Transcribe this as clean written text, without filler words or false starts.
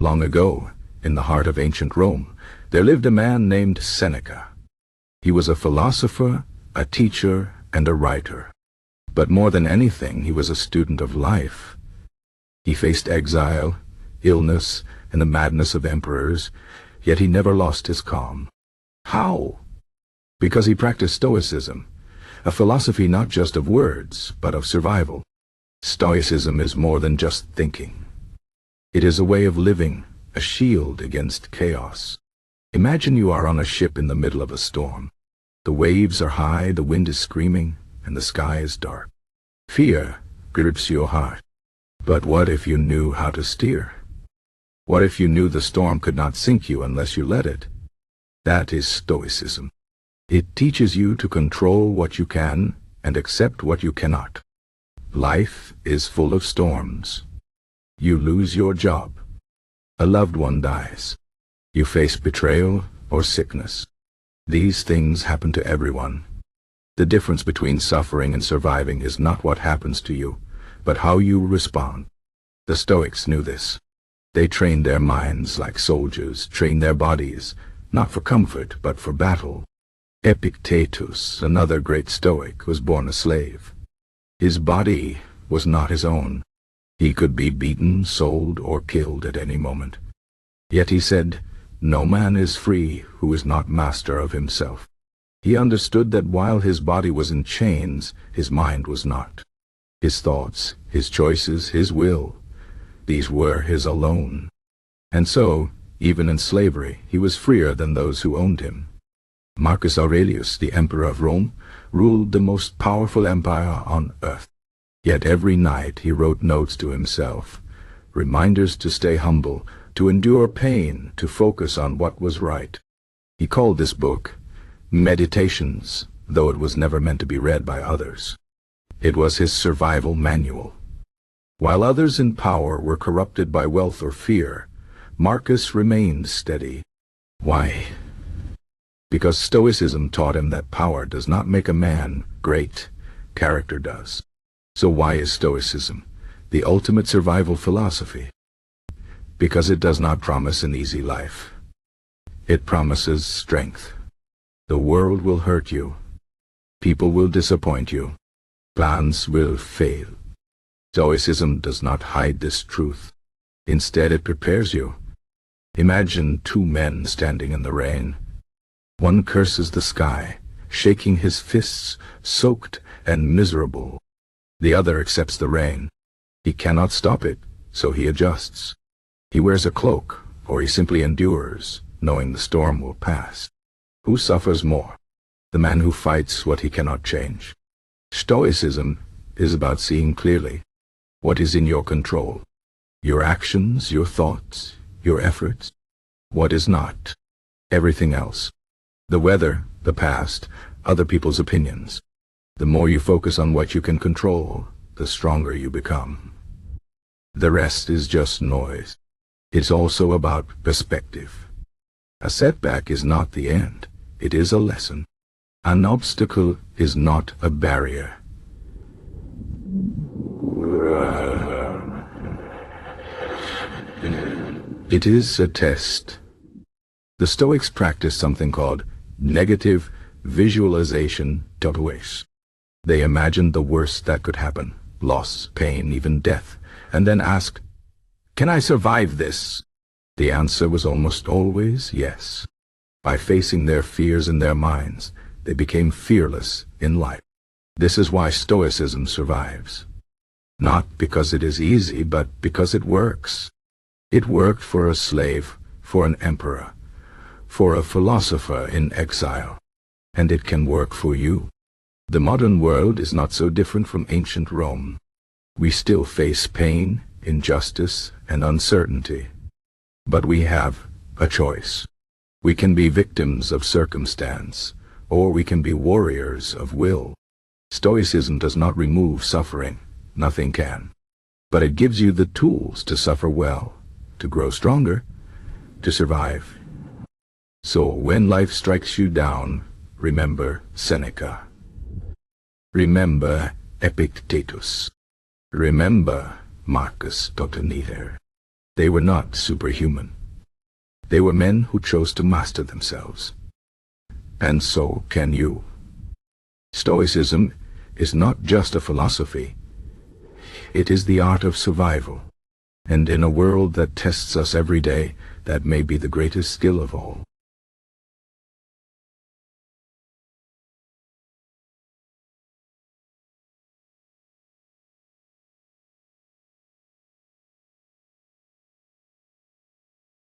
Long ago, in the heart of ancient Rome, there lived a man named Seneca. He was a philosopher, a teacher, and a writer. But more than anything, he was a student of life. He faced exile, illness, and the madness of emperors, yet he never lost his calm. How? Because he practiced Stoicism, a philosophy not just of words, but of survival. Stoicism is more than just thinking. It is a way of living, a shield against chaos. Imagine you are on a ship in the middle of a storm. The waves are high, the wind is screaming, and the sky is dark. Fear grips your heart. But what if you knew how to steer? What if you knew the storm could not sink you unless you let it? That is Stoicism. It teaches you to control what you can and accept what you cannot. Life is full of storms. You lose your job. A loved one dies. You face betrayal or sickness. These things happen to everyone. The difference between suffering and surviving is not what happens to you, but how you respond. The Stoics knew this. They trained their minds like soldiers, trained their bodies, not for comfort, but for battle. Epictetus, another great Stoic, was born a slave. His body was not his own. He could be beaten, sold, or killed at any moment. Yet he said, "No man is free who is not master of himself." He understood that while his body was in chains, his mind was not. His thoughts, his choices, his will, these were his alone. And so, even in slavery, he was freer than those who owned him. Marcus Aurelius, the emperor of Rome, ruled the most powerful empire on earth. Yet every night he wrote notes to himself, reminders to stay humble, to endure pain, to focus on what was right. He called this book Meditations, though it was never meant to be read by others. It was his survival manual. While others in power were corrupted by wealth or fear, Marcus remained steady. Why? Because Stoicism taught him that power does not make a man great, character does. So why is Stoicism the ultimate survival philosophy? Because it does not promise an easy life. It promises strength. The world will hurt you. People will disappoint you. Plans will fail. Stoicism does not hide this truth. Instead, it prepares you. Imagine two men standing in the rain. One curses the sky, shaking his fists, soaked and miserable. The other accepts the rain. He cannot stop it, so he adjusts. He wears a cloak, or he simply endures, knowing the storm will pass. Who suffers more? The man who fights what he cannot change. Stoicism is about seeing clearly what is in your control. Your actions, your thoughts, your efforts. What is not? Everything else. The weather, the past, other people's opinions. The more you focus on what you can control, the stronger you become. The rest is just noise. It's also about perspective. A setback is not the end. It is a lesson. An obstacle is not a barrier. It is a test. The Stoics practiced something called negative visualization. They imagined the worst that could happen, loss, pain, even death, and then asked, "Can I survive this?" The answer was almost always yes. By facing their fears in their minds, they became fearless in life. This is why Stoicism survives. Not because it is easy, but because it works. It worked for a slave, for an emperor, for a philosopher in exile, and it can work for you. The modern world is not so different from ancient Rome. We still face pain, injustice, and uncertainty. But we have a choice. We can be victims of circumstance, or we can be warriors of will. Stoicism does not remove suffering. Nothing can. But it gives you the tools to suffer well, to grow stronger, to survive. So when life strikes you down, remember Seneca. Remember Epictetus. Remember Marcus Aurelius. They were not superhuman. They were men who chose to master themselves. And so can you. Stoicism is not just a philosophy. It is the art of survival. And in a world that tests us every day, that may be the greatest skill of all.